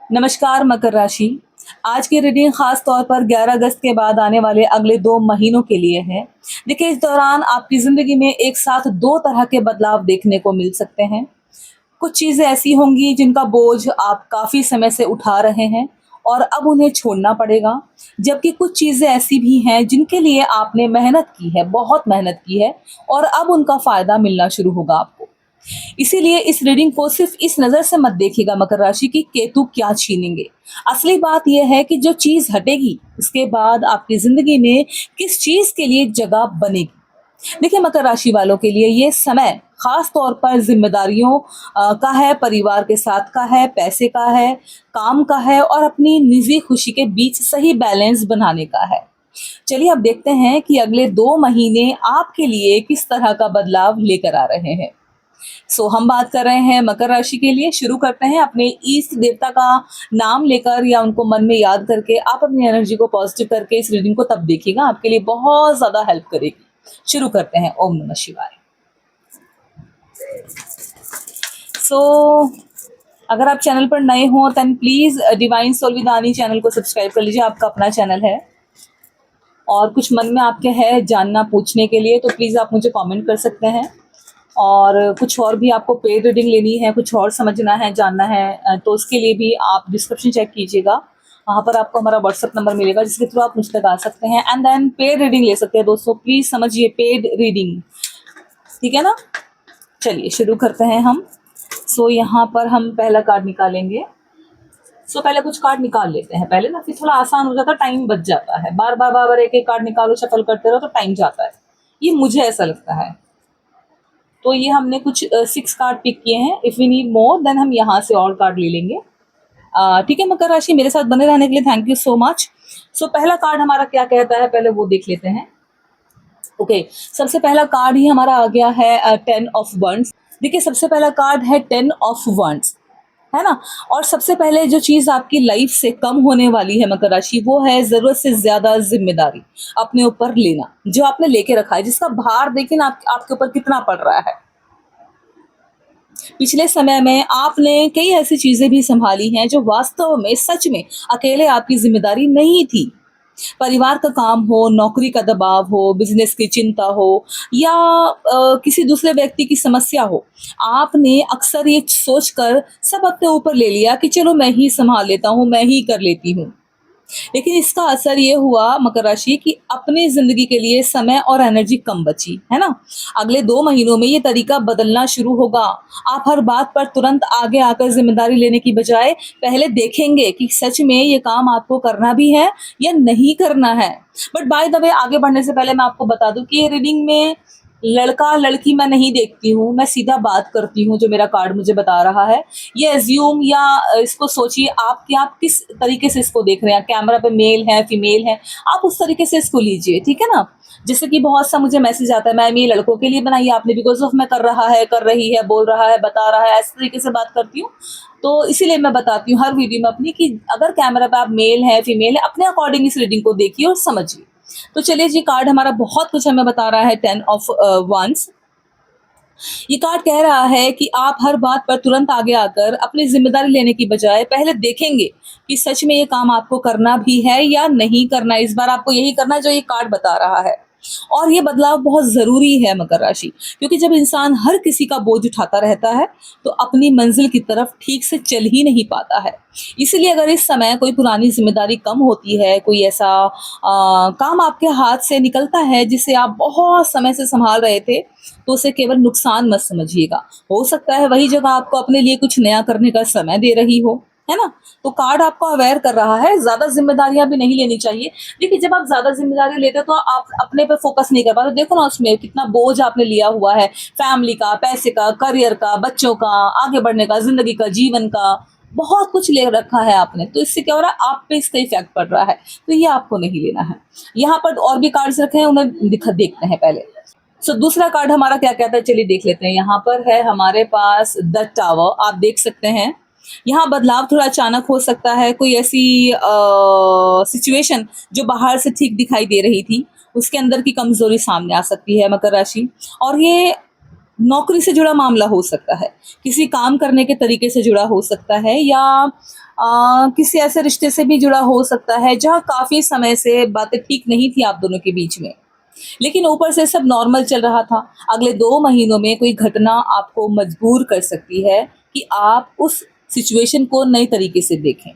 नमस्कार मकर राशि। आज की रीडिंग खास तौर पर 11 अगस्त के बाद आने वाले अगले 2 महीनों के लिए है। देखिए, इस दौरान आपकी ज़िंदगी में एक साथ 2 तरह के बदलाव देखने को मिल सकते हैं। कुछ चीज़ें ऐसी होंगी जिनका बोझ आप काफ़ी समय से उठा रहे हैं और अब उन्हें छोड़ना पड़ेगा। जबकि कुछ चीज़ें ऐसी भी हैं जिनके लिए आपने मेहनत की है, बहुत मेहनत की है और अब उनका फ़ायदा मिलना शुरू होगा आपको। इसीलिए इस रीडिंग को सिर्फ इस नज़र से मत देखिएगा मकर राशि की केतु क्या छीनेंगे। असली बात यह है कि जो चीज़ हटेगी उसके बाद आपकी ज़िंदगी में किस चीज़ के लिए जगह बनेगी। देखिए, मकर राशि वालों के लिए ये समय खास तौर पर ज़िम्मेदारियों का है, परिवार के साथ का है, पैसे का है, काम का है और अपनी निजी खुशी के बीच सही बैलेंस बनाने का है। चलिए अब देखते हैं कि अगले 2 महीने आपके लिए किस तरह का बदलाव लेकर आ रहे हैं। हम बात कर रहे हैं मकर राशि के लिए। शुरू करते हैं अपने इष्ट देवता का नाम लेकर या उनको मन में याद करके। आप अपनी एनर्जी को पॉजिटिव करके इस रीडिंग को तब देखिएगा, आपके लिए बहुत ज़्यादा हेल्प करेगी। शुरू करते हैं। ओम नमः शिवाय। सो अगर आप चैनल पर नए हो then please Divine Soul with Annie channel को सब्सक्राइब कर लीजिए। आपका अपना चैनल है और कुछ मन में आपके है जानना पूछने के लिए तो प्लीज़ आप मुझे कमेंट कर सकते हैं। और कुछ और भी आपको पेड रीडिंग लेनी है, कुछ और समझना है, जानना है, तो उसके लिए भी आप डिस्क्रिप्शन चेक कीजिएगा। वहाँ पर आपको हमारा व्हाट्सएप नंबर मिलेगा जिसके थ्रू आप मुझ तक आ सकते हैं एंड देन पेड रीडिंग ले सकते हैं। दोस्तों प्लीज़ समझिए, पेड रीडिंग, ठीक है ना। चलिए शुरू करते हैं हम। यहाँ पर हम पहला कार्ड निकालेंगे। पहले कुछ कार्ड निकाल लेते हैं पहले ना, फिर थोड़ा आसान हो जाता है, टाइम बच जाता है। बार बार बार बार एक एक कार्ड निकालो, शफल करते रहो तो टाइम जाता है, ये मुझे ऐसा लगता है। तो ये हमने कुछ 6 कार्ड पिक किए हैं। If we need more then हम यहाँ से और कार्ड ले लेंगे। ठीक है मकर राशि, मेरे साथ बने रहने के लिए थैंक यू सो मच। पहला कार्ड हमारा क्या कहता है पहले वो देख लेते हैं। ओके, सबसे पहला कार्ड ही हमारा आ गया है 10 ऑफ वंड्स। देखिए, सबसे पहला कार्ड है 10 ऑफ वंड्स, है ना। और सबसे पहले जो चीज़ आपकी लाइफ से कम होने वाली है मकर राशि, वो है ज़रूरत से ज़्यादा जिम्मेदारी अपने ऊपर लेना, जो आपने लेके रखा है, जिसका भार देखिए ना आपके ऊपर कितना पड़ रहा है। पिछले समय में आपने कई ऐसी चीज़ें भी संभाली हैं जो वास्तव में सच में अकेले आपकी ज़िम्मेदारी नहीं थी। परिवार का काम हो, नौकरी का दबाव हो, बिज़नेस की चिंता हो या किसी दूसरे व्यक्ति की समस्या हो, आपने अक्सर ये सोचकर सब अपने ऊपर ले लिया कि चलो मैं ही सँभाल लेता हूँ, मैं ही कर लेती हूँ। लेकिन इसका असर ये हुआ मकर राशि कि अपनी ज़िंदगी के लिए समय और एनर्जी कम बची, है ना? अगले 2 महीनों में ये तरीका बदलना शुरू होगा। आप हर बात पर तुरंत आगे आकर ज़िम्मेदारी लेने की बजाय पहले देखेंगे कि सच में ये काम आपको करना भी है या नहीं करना है। बट बाय द वे, आगे बढ़ने से पहले मैं आपको बता दूँ कि ये रीडिंग में लड़का-लड़की मैं नहीं देखती हूँ, मैं सीधा बात करती हूँ जो मेरा कार्ड मुझे बता रहा है। ये अज़्यूम या इसको सोचिए आप कि आप किस तरीके से इसको देख रहे हैं। कैमरा पे मेल है, फीमेल है, आप उस तरीके से इसको लीजिए, ठीक है ना? जैसे कि बहुत सा मुझे मैसेज आता है, मैम ये लड़कों के लिए बनाई है आपने बिकॉज़ ऑफ मैं कर रहा है, कर रही है, बोल रहा है, बता रहा है, इस तरीके से बात करती हूँ। तो इसीलिए मैं बताती हूँ हर वीडियो में अपनी कि अगर कैमरा पे आप मेल है, फीमेल है, अपने अकॉर्डिंग इस रीडिंग को देखिए और समझिए। तो चलिए जी, कार्ड हमारा बहुत कुछ हमें बता रहा है 10 ऑफ वंस। ये कार्ड कह रहा है कि आप हर बात पर तुरंत आगे आकर अपनी जिम्मेदारी लेने की बजाय पहले देखेंगे कि सच में ये काम आपको करना भी है या नहीं करना। इस बार आपको यही करना है जो ये कार्ड बता रहा है। और ये बदलाव बहुत ज़रूरी है मकर राशि, क्योंकि जब इंसान हर किसी का बोझ उठाता रहता है तो अपनी मंजिल की तरफ ठीक से चल ही नहीं पाता है। इसलिए अगर इस समय कोई पुरानी जिम्मेदारी कम होती है, कोई ऐसा काम आपके हाथ से निकलता है जिसे आप बहुत समय से संभाल रहे थे, तो उसे केवल नुकसान मत समझिएगा। हो सकता है वही जगह आपको अपने लिए कुछ नया करने का समय दे रही हो, है ना? तो कार्ड आपको अवेयर कर रहा है, ज़्यादा ज़िम्मेदारियाँ भी नहीं लेनी चाहिए। देखिए, जब आप ज़्यादा ज़िम्मेदारी लेते हो तो आप अपने पे फ़ोकस नहीं कर पाते। देखो ना उसमें कितना बोझ आपने लिया हुआ है, फैमिली का, पैसे का, करियर का, बच्चों का, आगे बढ़ने का, ज़िंदगी का, जीवन का, बहुत कुछ ले रखा है आपने। तो इससे क्या हो रहा है, आप पे इसका इफ़ेक्ट पड़ रहा है, तो ये आपको नहीं लेना है। यहाँ पर और भी कार्ड्स रखे हैं, उन्हें देखते हैं पहले। दूसरा कार्ड हमारा क्या कहता है, चलिए देख लेते हैं। यहाँ पर है हमारे पास द टावर। आप देख सकते हैं यहाँ बदलाव थोड़ा अचानक हो सकता है। कोई ऐसी सिचुएशन जो बाहर से ठीक दिखाई दे रही थी, उसके अंदर की कमजोरी सामने आ सकती है मकर राशि। और ये नौकरी से जुड़ा मामला हो सकता है, किसी काम करने के तरीके से जुड़ा हो सकता है, या किसी ऐसे रिश्ते से भी जुड़ा हो सकता है जहाँ काफ़ी समय से बातें ठीक नहीं थी आप दोनों के बीच में। लेकिन ऊपर से सब नॉर्मल चल रहा था। अगले 2 महीनों में कोई घटना आपको मजबूर कर सकती है कि आप उस सिचुएशन को नए तरीके से देखें।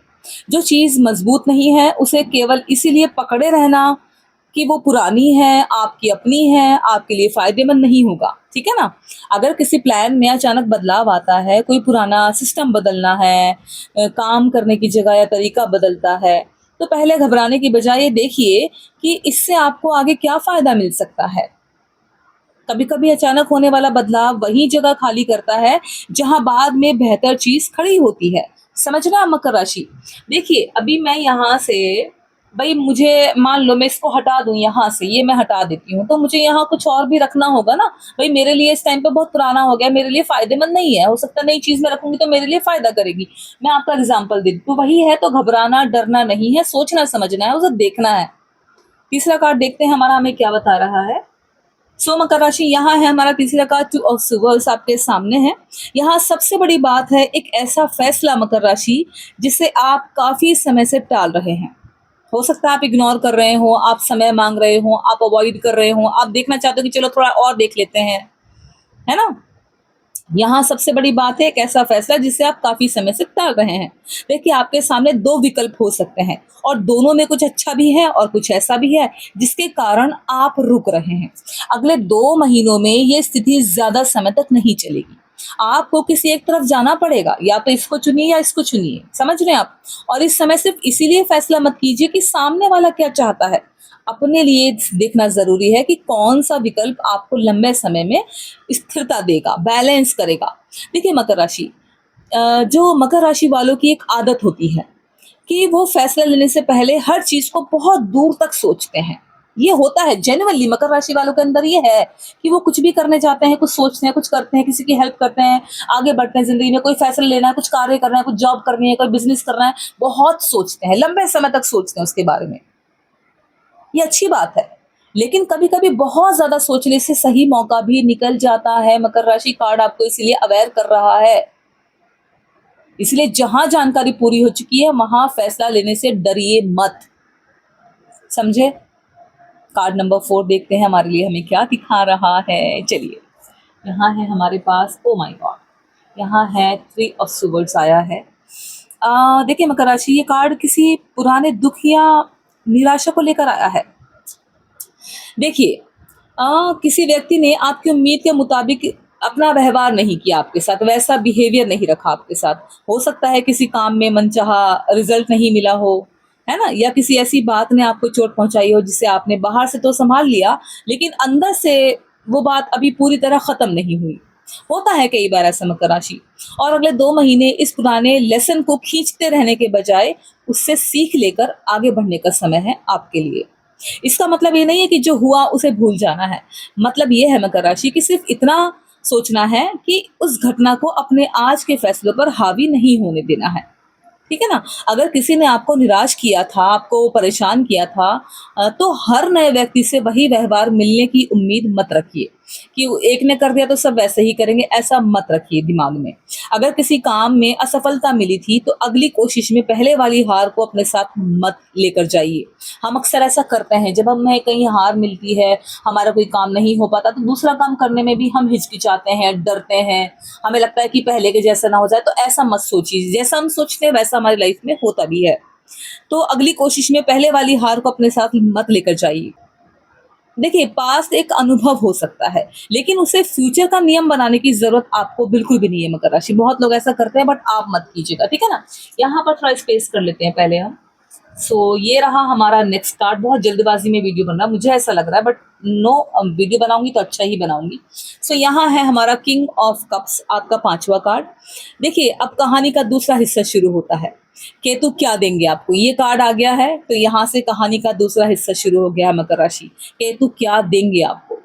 जो चीज़ मजबूत नहीं है, उसे केवल इसीलिए पकड़े रहना कि वो पुरानी है, आपकी अपनी है, आपके लिए फ़ायदेमंद नहीं होगा, ठीक है ना? अगर किसी प्लान में अचानक बदलाव आता है, कोई पुराना सिस्टम बदलना है, काम करने की जगह या तरीका बदलता है, तो पहले घबराने की बजाय ये देखिए कि इससे आपको आगे क्या फ़ायदा मिल सकता है। कभी-कभी अचानक होने वाला बदलाव वही जगह खाली करता है, जहाँ बाद में बेहतर चीज़ खड़ी होती है। समझ रहे हैं आप मकर राशि? देखिए, अभी मैं यहाँ से भई मुझे मान लो मैं इसको हटा दूँ यहाँ से, ये मैं हटा देती हूँ, तो मुझे यहाँ कुछ और भी रखना होगा ना। भई मेरे लिए इस टाइम पे बहुत पुराना हो गया, मेरे लिए फ़ायदेमंद नहीं है, हो सकता है नई चीज़ मैं रखूँगी तो मेरे लिए फ़ायदा करेगी। मैं आपका एग्ज़ाम्पल देती हूँ, वही है तो घबराना, डरना नहीं है, सोचना-समझना है, उसे देखना है। तीसरा कार्ड देखते हैं हमारा हमें क्या बता रहा है। सो मकर राशि यहाँ है हमारा तीसरा कार्ड, टू ऑफ सिवर्स आपके सामने है। यहाँ सबसे बड़ी बात है एक ऐसा फैसला मकर राशि जिसे आप काफी समय से टाल रहे हैं। हो सकता है आप इग्नोर कर रहे हो, आप समय मांग रहे हो, आप अवॉइड कर रहे हो, आप देखना चाहते हो कि चलो थोड़ा और देख लेते हैं, है ना? यहाँ सबसे बड़ी बात है एक ऐसा फैसला जिसे आप काफ़ी समय से टाल रहे हैं। देखिए आपके सामने 2 विकल्प हो सकते हैं और दोनों में कुछ अच्छा भी है और कुछ ऐसा भी है जिसके कारण आप रुक रहे हैं। अगले 2 महीनों में ये स्थिति ज़्यादा समय तक नहीं चलेगी। आपको किसी एक तरफ जाना पड़ेगा, या तो इसको चुनिए या इसको चुनिए, समझ रहे हैं आप? और इस समय सिर्फ़ इसीलिए फैसला मत कीजिए कि सामने वाला क्या चाहता है। अपने लिए देखना ज़रूरी है कि कौन-सा विकल्प आपको लंबे समय में स्थिरता देगा, बैलेंस करेगा। देखिए मकर राशि, जो मकर राशि वालों की एक आदत होती है कि वो फैसला लेने से पहले हर चीज़ को बहुत दूर तक सोचते हैं। ये होता है जेन्युइनली मकर राशि वालों के अंदर ये है कि वो कुछ भी करने जाते हैं, कुछ सोचते हैं, कुछ करते हैं, किसी की हेल्प करते हैं, आगे बढ़ते हैं ज़िंदगी में, कोई फैसला लेना है, कुछ कार्य करना है, कुछ जॉब करनी है, कोई बिज़नेस करना है, बहुत सोचते हैं, लंबे समय तक सोचते हैं उसके बारे में। ये अच्छी बात है। लेकिन कभी-कभी बहुत ज़्यादा सोचने से सही मौका भी निकल जाता है। मकर राशि कार्ड आपको इसीलिए अवेयर कर रहा है। इसलिए जहाँ जानकारी पूरी हो चुकी है, वहाँ फैसला लेने से डरिए मत। समझे? कार्ड नंबर 4 देखते हैं हमारे लिए हमें क्या दिखा रहा है। चलिए, यहाँ है हमारे पास ओह माय गॉड! यहाँ है 3 ऑफ स्वर्ड्स आया है। देखिए मकर राशि, ये कार्ड किसी पुराने दुःख या निराशा को लेकर आया है। देखिए, किसी व्यक्ति ने आपकी उम्मीद के मुताबिक अपना व्यवहार नहीं किया आपके साथ, वैसा बिहेवियर नहीं रखा आपके साथ। हो सकता है किसी काम में मनचाहा रिजल्ट नहीं मिला हो, है ना? या किसी ऐसी बात ने आपको चोट पहुँचाई हो जिसे आपने बाहर से तो सँभाल लिया, लेकिन अंदर से वो बात अभी पूरी तरह ख़त्म नहीं हुई। होता है कई बार ऐसा मकर राशि। और अगले 2 महीने इस पुराने लेसन को खींचते रहने के बजाय उससे सीख लेकर आगे बढ़ने का समय है आपके लिए। इसका मतलब ये नहीं है कि जो हुआ उसे भूल जाना है। मतलब ये है मकर राशि कि सिर्फ़ इतना सोचना है कि उस घटना को अपने आज के फैसलों पर हावी नहीं होने देना है। ठीक है ना? अगर किसी ने आपको निराश किया था, आपको परेशान किया था, तो हर नए व्यक्ति से वही व्यवहार मिलने की उम्मीद मत रखिए कि वो एक ने कर दिया तो सब वैसे ही करेंगे, ऐसा मत रखिए दिमाग में। अगर किसी काम में असफलता मिली थी, तो अगली कोशिश में पहले वाली हार को अपने साथ मत लेकर जाइए। हम अक्सर ऐसा करते हैं, जब हमें कहीं हार मिलती है, हमारा कोई काम नहीं हो पाता, तो दूसरा काम करने में भी हम हिचकिचाते हैं, डरते हैं, हमें लगता है कि पहले के जैसा ना हो जाए। तो ऐसा मत सोचिए, जैसा हम सोचते हैं वैसा हमारी लाइफ में होता भी है। तो अगली कोशिश में पहले वाली हार को अपने साथ मत लेकर जाइए। देखिए, पास्ट एक अनुभव हो सकता है, लेकिन उसे फ्यूचर का नियम बनाने की ज़रूरत आपको बिल्कुल भी नहीं है मकर राशि। बहुत लोग ऐसा करते हैं, बट आप मत कीजिएगा, ठीक है ना? यहाँ पर थोड़ा स्पेस कर लेते हैं पहले हम। ये रहा हमारा नेक्स्ट कार्ड। बहुत जल्दबाजी में वीडियो बन रहा है, मुझे ऐसा लग रहा है, बट नो, वीडियो बनाऊंगी तो अच्छा ही बनाऊंगी। यहाँ है हमारा किंग ऑफ कप्स, आपका 5वां कार्ड। देखिए, अब कहानी का दूसरा हिस्सा शुरू होता है। केतु क्या देंगे आपको, ये कार्ड आ गया है, तो यहाँ से कहानी का दूसरा हिस्सा शुरू हो गया है मकर राशि। केतु क्या देंगे आपको?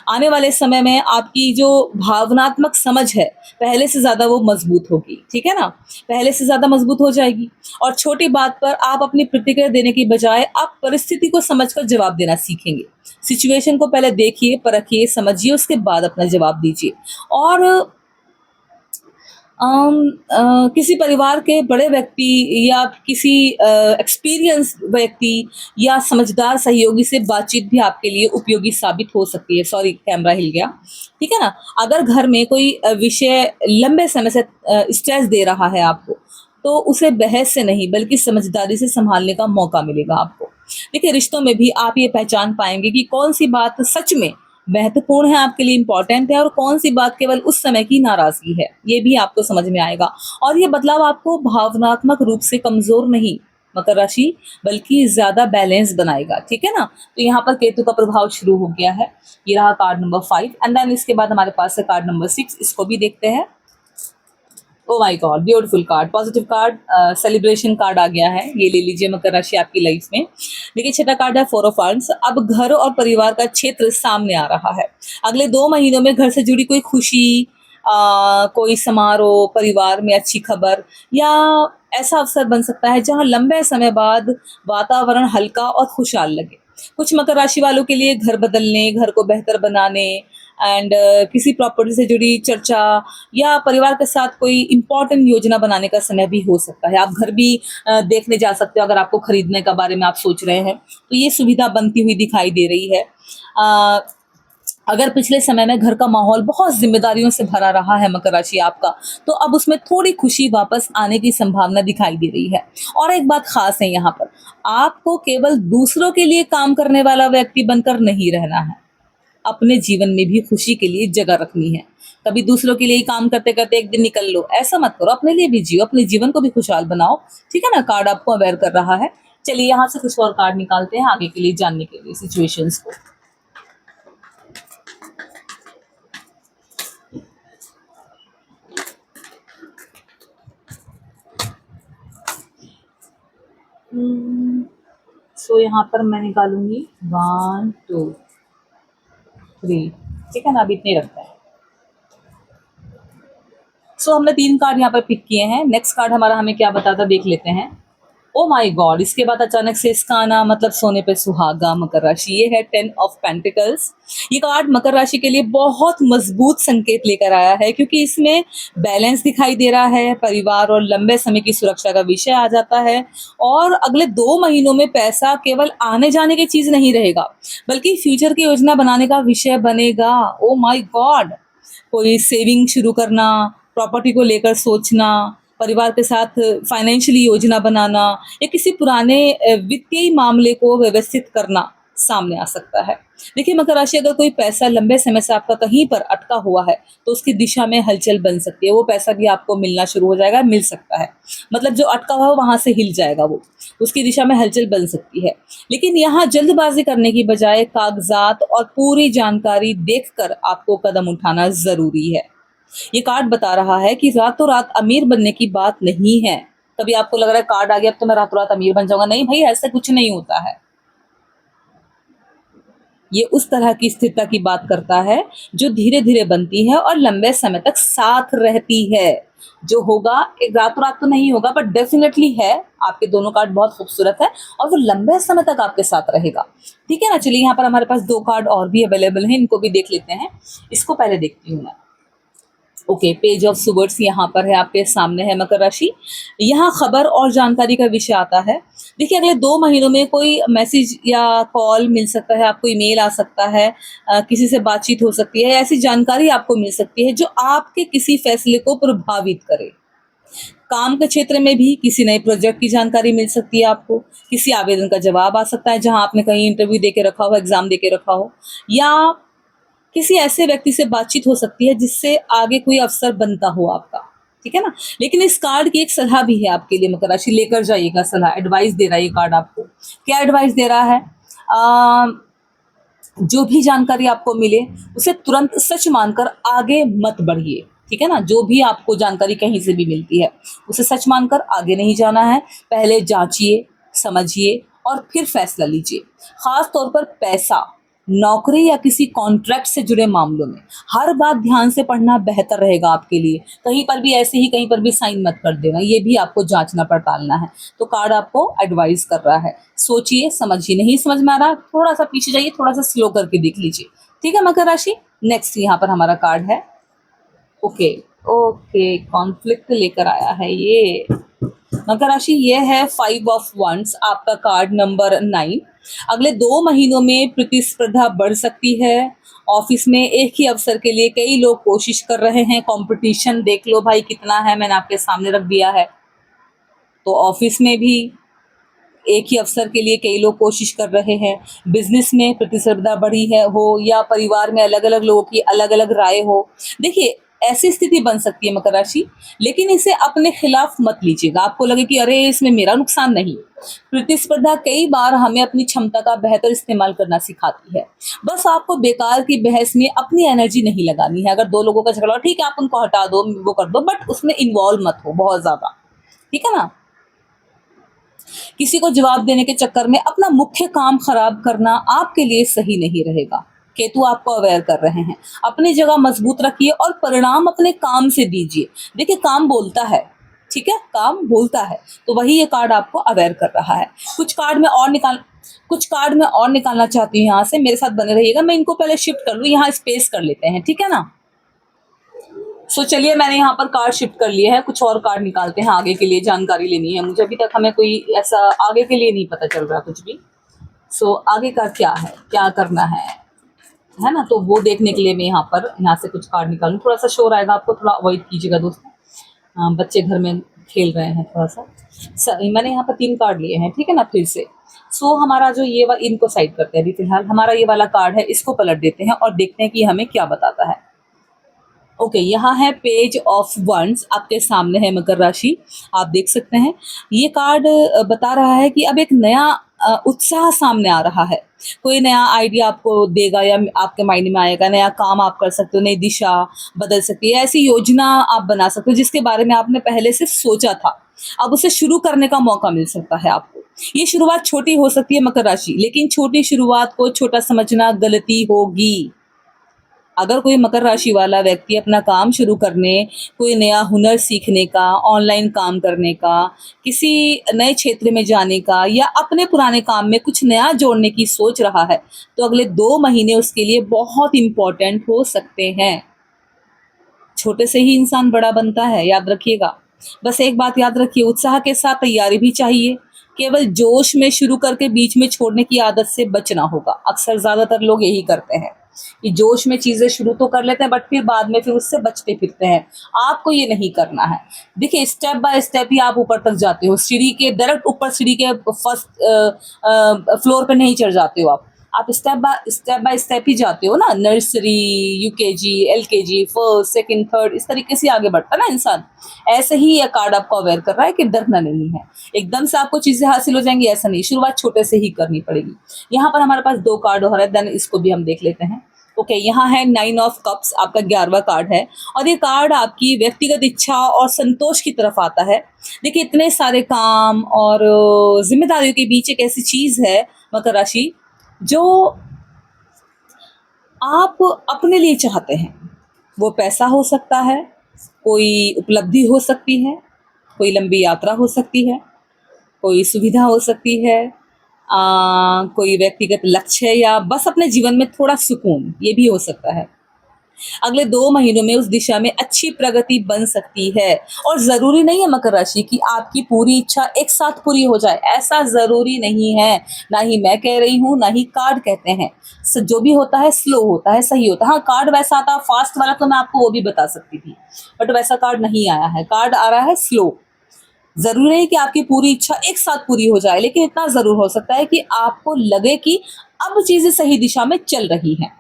आने वाले समय में आपकी जो भावनात्मक समझ है, पहले से ज़्यादा वो मज़बूत होगी, ठीक है ना? पहले से ज़्यादा मज़बूत हो जाएगी और छोटी बात पर आप अपनी प्रतिक्रिया देने की बजाय आप परिस्थिति को समझकर जवाब देना सीखेंगे। सिचुएशन को पहले देखिए, परखिए, समझिए, उसके बाद अपना जवाब दीजिए। और किसी परिवार के बड़े व्यक्ति या किसी एक्सपीरियंस व्यक्ति या समझदार सहयोगी से बातचीत भी आपके लिए उपयोगी साबित हो सकती है। सॉरी, कैमरा हिल गया। ठीक है ना? अगर घर में कोई विषय लंबे समय से स्ट्रेस दे रहा है आपको, तो उसे बहस से नहीं बल्कि समझदारी से संभालने का मौका मिलेगा आपको। देखिए, रिश्तों में भी आप ये पहचान पाएँगे कि कौन-सी बात सच में महत्वपूर्ण है, आपके लिए इम्पोर्टेंट है और कौन-सी बात केवल उस समय की नाराज़गी है, ये भी आपको समझ में आएगा। और ये बदलाव आपको भावनात्मक रूप से कमज़ोर नहीं, मकर राशि, बल्कि ज़्यादा बैलेंस बनाएगा, ठीक है ना? तो यहाँ पर केतु का प्रभाव शुरू हो गया है। ये रहा कार्ड नंबर 5 एंड देन इसके बाद हमारे पास है कार्ड नंबर 6, इसको भी देखते हैं। Oh my god, beautiful card, positive card, celebration card आ गया है। ये ले लीजिए मकर राशि आपकी लाइफ में। देखिए, छठा कार्ड है 4 ऑफ वांड्स। अब घर और परिवार का क्षेत्र सामने आ रहा है। अगले 2 महीनों में घर से जुड़ी कोई खुशी, कोई समारोह, परिवार में अच्छी खबर या ऐसा अवसर बन सकता है जहाँ लंबे समय बाद वातावरण हल्का और खुशहाल लगे। कुछ मकर राशि वालों के लिए घर बदलने, घर को बेहतर बनाने एंड किसी प्रॉपर्टी से जुड़ी चर्चा या परिवार के साथ कोई इम्पोर्टेंट योजना बनाने का समय भी हो सकता है। आप घर भी देखने जा सकते हो अगर आपको खरीदने का बारे में आप सोच रहे हैं, तो ये सुविधा बनती हुई दिखाई दे रही है। अगर पिछले समय में घर का माहौल बहुत जिम्मेदारियों से भरा रहा है मकर राशि आपका, तो अब उसमें थोड़ी खुशी वापस आने की संभावना दिखाई दे रही है। और एक बात खास है यहाँ पर, आपको केवल दूसरों के लिए काम करने वाला व्यक्ति बनकर नहीं रहना है, अपने जीवन में भी खुशी के लिए जगह रखनी है। कभी दूसरों के लिए ही काम करते करते एक दिन निकल लो, ऐसा मत करो। अपने लिए भी जियो, अपने जीवन को भी खुशहाल बनाओ, ठीक है ना? कार्ड आपको अवेयर कर रहा है। चलिए यहाँ से कुछ और कार्ड निकालते हैं आगे के लिए जानने के लिए सिचुएशंस को। सो यहाँ पर मैं निकालूंगी 1 2 3, ठीक है ना? अभी इतने रखते हैं। सो हमने 3 कार्ड यहाँ पर पिक किए हैं। नेक्स्ट कार्ड हमारा हमें क्या बताता देख लेते हैं। ओ माय गॉड, इसके बाद अचानक से इसका आना मतलब सोने पे सुहागा मकर राशि। ये है 10 ऑफ पेंटिकल्स। ये कार्ड मकर राशि के लिए बहुत मजबूत संकेत लेकर आया है, क्योंकि इसमें बैलेंस दिखाई दे रहा है, परिवार और लंबे समय की सुरक्षा का विषय आ जाता है। और अगले 2 महीनों में पैसा केवल आने जाने की चीज नहीं रहेगा, बल्कि फ्यूचर की योजना बनाने का विषय बनेगा। ओ माय गॉड, कोई सेविंग शुरू करना, प्रॉपर्टी को लेकर सोचना, परिवार के साथ फाइनेंशियली योजना बनाना या किसी पुराने वित्तीय मामले को व्यवस्थित करना सामने आ सकता है। देखिए मकर राशि, अगर कोई पैसा लंबे समय से आपका कहीं पर अटका हुआ है, तो उसकी दिशा में हलचल बन सकती है। वो पैसा भी आपको मिलना शुरू हो जाएगा, मिल सकता है, मतलब जो अटका हुआ है वहां से हिल जाएगा, वो उसकी दिशा में हलचल बन सकती है। लेकिन यहाँ जल्दबाजी करने की बजाय कागजात और पूरी जानकारी देखकर आपको कदम उठाना जरूरी है। ये कार्ड बता रहा है कि रातों रात अमीर बनने की बात नहीं है। कभी आपको लग रहा है कार्ड आ गया अब तो मैं रातों रात अमीर बन जाऊंगा, नहीं भाई, ऐसा कुछ नहीं होता है। ये उस तरह की स्थिरता की बात करता है जो धीरे धीरे बनती है और लंबे समय तक साथ रहती है। जो होगा एक रातों रात तो नहीं होगा, बट डेफिनेटली है। आपके दोनों कार्ड बहुत खूबसूरत है और वो लंबे समय तक आपके साथ रहेगा, ठीक है ना? चलिए, यहाँ पर हमारे पास 2 कार्ड और भी अवेलेबल हैं, इनको भी देख लेते हैं। इसको पहले देखती हूँ मैं। ओके, पेज ऑफ सुवर्ड्स यहाँ पर है, आपके सामने है मकर राशि। यहाँ खबर और जानकारी का विषय आता है। देखिए, अगले 2 महीनों में कोई मैसेज या कॉल मिल सकता है, आपको ईमेल आ सकता है, किसी से बातचीत हो सकती है, ऐसी जानकारी आपको मिल सकती है जो आपके किसी फैसले को प्रभावित करे। काम के क्षेत्र में भी किसी नए प्रोजेक्ट की जानकारी मिल सकती है आपको, किसी आवेदन का जवाब आ सकता है जहां आपने कहीं इंटरव्यू दे के रखा हो, एग्जाम दे के रखा हो, या किसी ऐसे व्यक्ति से बातचीत हो सकती है जिससे आगे कोई अवसर बनता हो आपका, ठीक है ना? लेकिन इस कार्ड की एक सलाह भी है आपके लिए मकर राशि, लेकर जाइएगा सलाह, एडवाइस दे रहा है ये कार्ड आपको। क्या एडवाइस दे रहा है? जो भी जानकारी आपको मिले उसे तुरंत सच मानकर आगे मत बढ़िए, ठीक है ना? जो भी आपको जानकारी कहीं से भी मिलती है उसे सच मानकर आगे नहीं जाना है। पहले जांचिए, समझिए और फिर फैसला लीजिए। खास तौर पर पैसा, नौकरी या किसी कॉन्ट्रैक्ट से जुड़े मामलों में हर बात ध्यान से पढ़ना बेहतर रहेगा आपके लिए। कहीं पर भी ऐसे ही कहीं पर भी साइन मत कर देना, ये भी आपको जांचना पड़तालना है। तो कार्ड आपको एडवाइस कर रहा है, सोचिए समझिए। नहीं समझ में आ रहा, थोड़ा सा पीछे जाइए, थोड़ा सा स्लो करके देख लीजिए। ठीक है मकर राशि। नेक्स्ट यहाँ पर हमारा कार्ड है, ओके ओके, कॉन्फ्लिक्ट लेकर आया है ये मकर राशि। ये है 5 ऑफ वंस, आपका कार्ड नंबर 9। अगले 2 महीनों में प्रतिस्पर्धा बढ़ सकती है। ऑफिस में एक ही अवसर के लिए कई लोग कोशिश कर रहे हैं। कंपटीशन देख लो भाई कितना है, मैंने आपके सामने रख दिया है। तो ऑफिस में भी एक ही अवसर के लिए कई लोग कोशिश कर रहे हैं। बिजनेस में प्रतिस्पर्धा बढ़ी है हो, या परिवार में अलग अलग लोगों की अलग अलग राय हो। देखिए ऐसी स्थिति बन सकती है मकर राशि, लेकिन इसे अपने खिलाफ मत लीजिएगा। आपको लगे कि अरे इसमें मेरा नुकसान नहीं। प्रतिस्पर्धा कई बार हमें अपनी क्षमता का बेहतर इस्तेमाल करना सिखाती है। बस आपको बेकार की बहस में अपनी एनर्जी नहीं लगानी है। अगर 2 लोगों का झगड़ा हो, ठीक है आप उनको हटा दो, वो कर दो, बट उसमें इन्वॉल्व मत हो बहुत ज्यादा। ठीक है ना। किसी को जवाब देने के चक्कर में अपना मुख्य काम खराब करना आपके लिए सही नहीं रहेगा। केतु आपको अवेयर कर रहे हैं, अपनी जगह मजबूत रखिए और परिणाम अपने काम से दीजिए। देखिए काम बोलता है, ठीक है, काम बोलता है। तो वही ये कार्ड आपको अवेयर कर रहा है। कुछ कार्ड में और निकालना चाहती हूँ यहाँ से, मेरे साथ बने रहिएगा। मैं इनको पहले शिफ्ट कर लूँ, यहाँ स्पेस कर लेते हैं, ठीक है ना। सो चलिए मैंने यहाँ पर कार्ड शिफ्ट कर लिए हैं, कुछ और कार्ड निकालते हैं, आगे के लिए जानकारी लेनी है मुझे। अभी तक हमें कोई ऐसा आगे के लिए नहीं पता चल रहा कुछ भी। सो आगे का क्या है, क्या करना है ना, तो वो देखने के लिए मैं यहाँ से कुछ कार्ड निकालूं। थोड़ा सा शोर आएगा, आपको थोड़ा अवॉइड कीजिएगा दोस्तों। बच्चे घर में खेल रहे हैं थोड़ा सा। मैंने यहाँ पर 3 कार्ड लिए हैं, ठीक है ना, फिर से। सो हमारा जो इनको साइड करते हैं अभी फिलहाल। हमारा ये वाला कार्ड है, इसको पलट देते हैं और देखते हैं कि हमें क्या बताता है। ओके यहाँ है पेज ऑफ वंस, आपके सामने है मकर राशि, आप देख सकते हैं। ये कार्ड बता रहा है कि अब एक नया उत्साह सामने आ रहा है। कोई नया आइडिया आपको देगा या आपके माइंड में आएगा, नया काम आप कर सकते हो, नई दिशा बदल सकती है। ऐसी योजना आप बना सकते हो जिसके बारे में आपने पहले सिर्फ सोचा था, अब उसे शुरू करने का मौका मिल सकता है आपको। ये शुरुआत छोटी हो सकती है मकर राशि, लेकिन छोटी शुरुआत को छोटा समझना गलती होगी। अगर कोई मकर राशि वाला व्यक्ति अपना काम शुरू करने, कोई नया हुनर सीखने का, ऑनलाइन काम करने का, किसी नए क्षेत्र में जाने का, या अपने पुराने काम में कुछ नया जोड़ने की सोच रहा है, तो अगले 2 महीने उसके लिए बहुत इम्पोर्टेंट हो सकते हैं। छोटे से ही इंसान बड़ा बनता है, याद रखिएगा। बस एक बात याद रखिए, उत्साह के साथ तैयारी भी चाहिए। केवल जोश में शुरू करके बीच में छोड़ने की आदत से बचना होगा। अक्सर ज्यादातर लोग यही करते हैं कि जोश में चीजें शुरू तो कर लेते हैं, बट फिर बाद में फिर उससे बचते फिरते हैं। आपको ये नहीं करना है। देखिए स्टेप बाय स्टेप ही आप ऊपर तक जाते हो। सीढ़ी के डायरेक्ट ऊपर, सीढ़ी के फर्स्ट फ्लोर पे नहीं चढ़ जाते हो आप स्टेप बाय स्टेप ही जाते हो ना। Nursery, UKG, LKG, first, second, third, इस तरीके से आगे बढ़ता है ना इंसान। ऐसे ही यह कार्ड आपको अवेयर कर रहा है कि डरना नहीं है, एकदम से आपको चीजें हासिल हो जाएंगी ऐसा नहीं, शुरुआत छोटे से ही करनी पड़ेगी। यहाँ पर हमारे पास 2 कार्ड और है, देन इसको भी हम देख लेते हैं। ओके यहाँ है 9 ऑफ कप्स, आपका 11वां कार्ड है, और ये कार्ड आपकी व्यक्तिगत इच्छा और संतोष की तरफ आता है। देखिए इतने सारे काम और जिम्मेदारियों के बीच एक ऐसी चीज है मकर राशि जो आप अपने लिए चाहते हैं। वो पैसा हो सकता है, कोई उपलब्धि हो सकती है, कोई लंबी यात्रा हो सकती है, कोई सुविधा हो सकती है, कोई व्यक्तिगत लक्ष्य, या बस अपने जीवन में थोड़ा सुकून, ये भी हो सकता है। अगले 2 महीनों में उस दिशा में अच्छी प्रगति बन सकती है। और जरूरी नहीं है मकर राशि कि आपकी पूरी इच्छा एक साथ पूरी हो जाए, ऐसा जरूरी नहीं है। ना ही मैं कह रही हूँ, ना ही कार्ड कहते हैं। जो भी होता है स्लो होता है, सही होता है। हाँ कार्ड वैसा आता फास्ट वाला तो मैं आपको वो भी बता सकती थी, बट वैसा कार्ड नहीं आया है। कार्ड आ रहा है स्लो। जरूरी नहीं कि आपकी पूरी इच्छा एक साथ पूरी हो जाए, लेकिन इतना जरूर हो सकता है कि आपको लगे कि अब चीजें सही दिशा में चल रही हैं।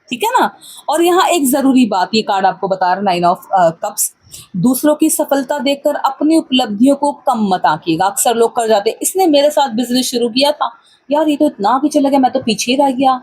ठीक है ना। और यहाँ एक जरूरी बात ये कार्ड आपको बता रहा है, 9 ऑफ कप्स, दूसरों की सफलता देखकर अपनी उपलब्धियों को कम मत आंकिएगा। अक्सर लोग कर जाते हैं, इसने मेरे साथ बिजनेस शुरू किया था यार, ये तो इतना आगे चला गया, मैं तो पीछे ही रह गया।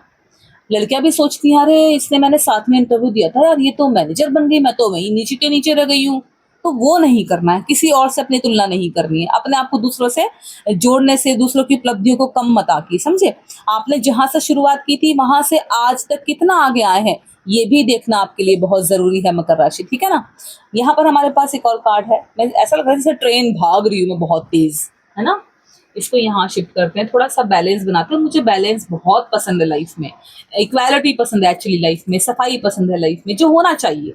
लड़कियां भी सोचती हैं अरे इसने मैंने साथ में इंटरव्यू दिया था यार, ये तो मैनेजर बन गई, मैं तो वहीं नीचे के नीचे रह गई हूँ। तो वो नहीं करना है, किसी और से अपनी तुलना नहीं करनी है, अपने आप को दूसरों से जोड़ने से दूसरों की उपलब्धियों को कम मत आकी, समझे। आपने जहां से शुरुआत की थी वहां से आज तक कितना आगे आए हैं, ये भी देखना आपके लिए बहुत जरूरी है मकर राशि, ठीक है ना। यहाँ पर हमारे पास एक और कार्ड है, मैं ऐसा लग रहा है जैसे ट्रेन भाग रही हूँ मैं बहुत तेज, है ना। इसको यहाँ शिफ्ट करते हैं, थोड़ा सा बैलेंस बनाते हैं। मुझे बैलेंस बहुत पसंद है लाइफ में, इक्वालिटी पसंद है एक्चुअली लाइफ में, सफाई पसंद है लाइफ में, जो होना चाहिए।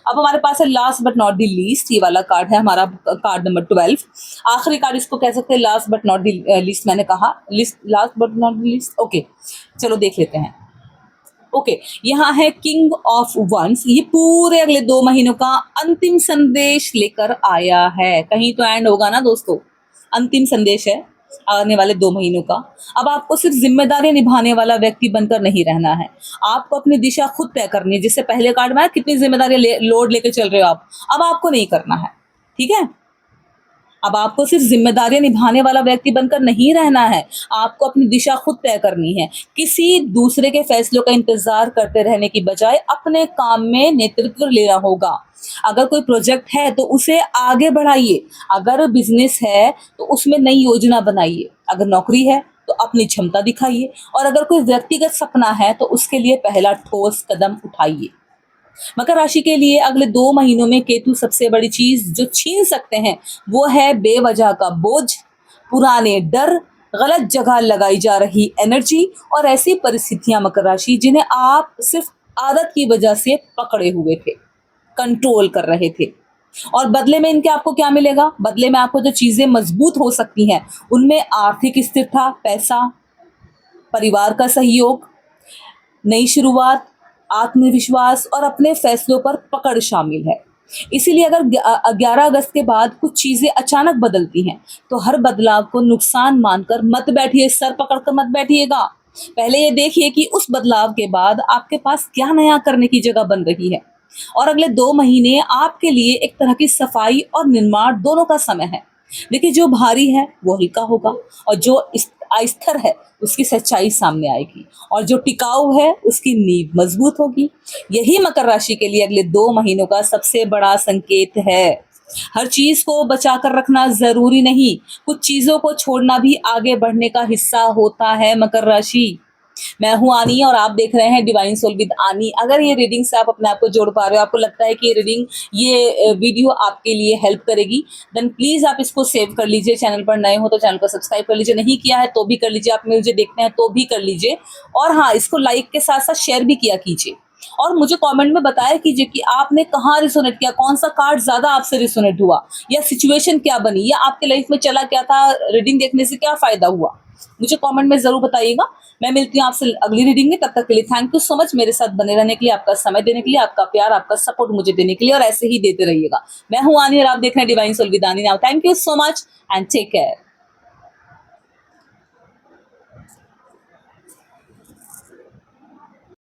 अब हमारे पास है last but not the least, ये वाला कार्ड है हमारा, कार्ड नंबर 12, आखिरी कार्ड इसको कह सकते हैं, last but not the least. मैंने कहा list, last but not the least, okay चलो देख लेते हैं। ओके यहाँ है किंग ऑफ वंस, ये पूरे अगले 2 महीनों का अंतिम संदेश लेकर आया है। कहीं तो एंड होगा ना दोस्तों, अंतिम संदेश है आने वाले 2 महीनों का। अब आपको सिर्फ जिम्मेदारी निभाने वाला व्यक्ति बनकर नहीं रहना है, आपको अपनी दिशा खुद तय करनी है। जिससे पहले कार्ड में कितनी जिम्मेदारी लोड लेके चल रहे हो आप, अब आपको नहीं करना है, ठीक है। अब आपको सिर्फ जिम्मेदारियां निभाने वाला व्यक्ति बनकर नहीं रहना है, आपको अपनी दिशा खुद तय करनी है। किसी दूसरे के फैसलों का इंतजार करते रहने की बजाय अपने काम में नेतृत्व लेना होगा। अगर कोई प्रोजेक्ट है तो उसे आगे बढ़ाइए, अगर बिजनेस है तो उसमें नई योजना बनाइए, अगर नौकरी है तो अपनी क्षमता दिखाइए, और अगर कोई व्यक्तिगत सपना है तो उसके लिए पहला ठोस कदम उठाइए। मकर राशि के लिए अगले 2 महीनों में केतु सबसे बड़ी चीज जो छीन सकते हैं वो है बेवजह का बोझ, पुराने डर, गलत जगह लगाई जा रही एनर्जी और ऐसी परिस्थितियां मकर राशि जिन्हें आप सिर्फ आदत की वजह से पकड़े हुए थे, कंट्रोल कर रहे थे। और बदले में इनके आपको क्या मिलेगा, बदले में आपको जो चीजें मजबूत हो सकती हैं उनमें आर्थिक स्थिरता, पैसा, परिवार का सहयोग, नई शुरुआत, आत्मविश्वास और अपने फैसलों पर पकड़ शामिल है। इसीलिए अगर 11 अगस्त के बाद कुछ चीजें अचानक बदलती हैं तो हर बदलाव को नुकसान मानकर मत बैठिए, सर पकड़कर मत बैठिएगा। पहले ये देखिए कि उस बदलाव के बाद आपके पास क्या नया करने की जगह बन रही है। और अगले 2 महीने आपके लिए एक तरह की सफाई और निर्माण दोनों का समय है। देखिए जो भारी है वो हल्का होगा, और जो अस्थिर है उसकी सच्चाई सामने आएगी, और जो टिकाऊ है उसकी नींव मजबूत होगी। यही मकर राशि के लिए अगले 2 महीनों का सबसे बड़ा संकेत है। हर चीज को बचा कर रखना जरूरी नहीं, कुछ चीजों को छोड़ना भी आगे बढ़ने का हिस्सा होता है मकर राशि। मैं हूं आनी और आप देख रहे हैं डिवाइन सोल विद आनी। अगर ये रीडिंग से आप अपने आप को जोड़ पा रहे हो, आपको लगता है कि ये रीडिंग, ये वीडियो आपके लिए हेल्प करेगी, देन प्लीज आप इसको सेव कर लीजिए। चैनल पर नए हो तो चैनल को सब्सक्राइब कर लीजिए, नहीं किया है तो भी कर लीजिए, आप मुझे देखते हैं तो भी कर लीजिए। और हाँ, इसको लाइक के साथ साथ शेयर भी किया कीजिए, और मुझे कमेंट में बताया कीजिए कि आपने कहाँ रिसोनेट किया, कौन सा कार्ड ज्यादा आपसे रिसोनेट हुआ, या सिचुएशन क्या बनी, या आपके लाइफ में चला क्या था, रीडिंग देखने से क्या फायदा हुआ, मुझे कमेंट में जरूर बताइएगा। मैं मिलती हूँ आपसे अगली रीडिंग में, तब तक के लिए थैंक यू सो मच मेरे साथ बने रहने के लिए, आपका समय देने के लिए, आपका प्यार, आपका सपोर्ट मुझे देने के लिए, और ऐसे ही देते रहिएगा। मैं हूँ आनी और आप देख रहे हैं Divine Soul with Annie. Now thank you so much and take care.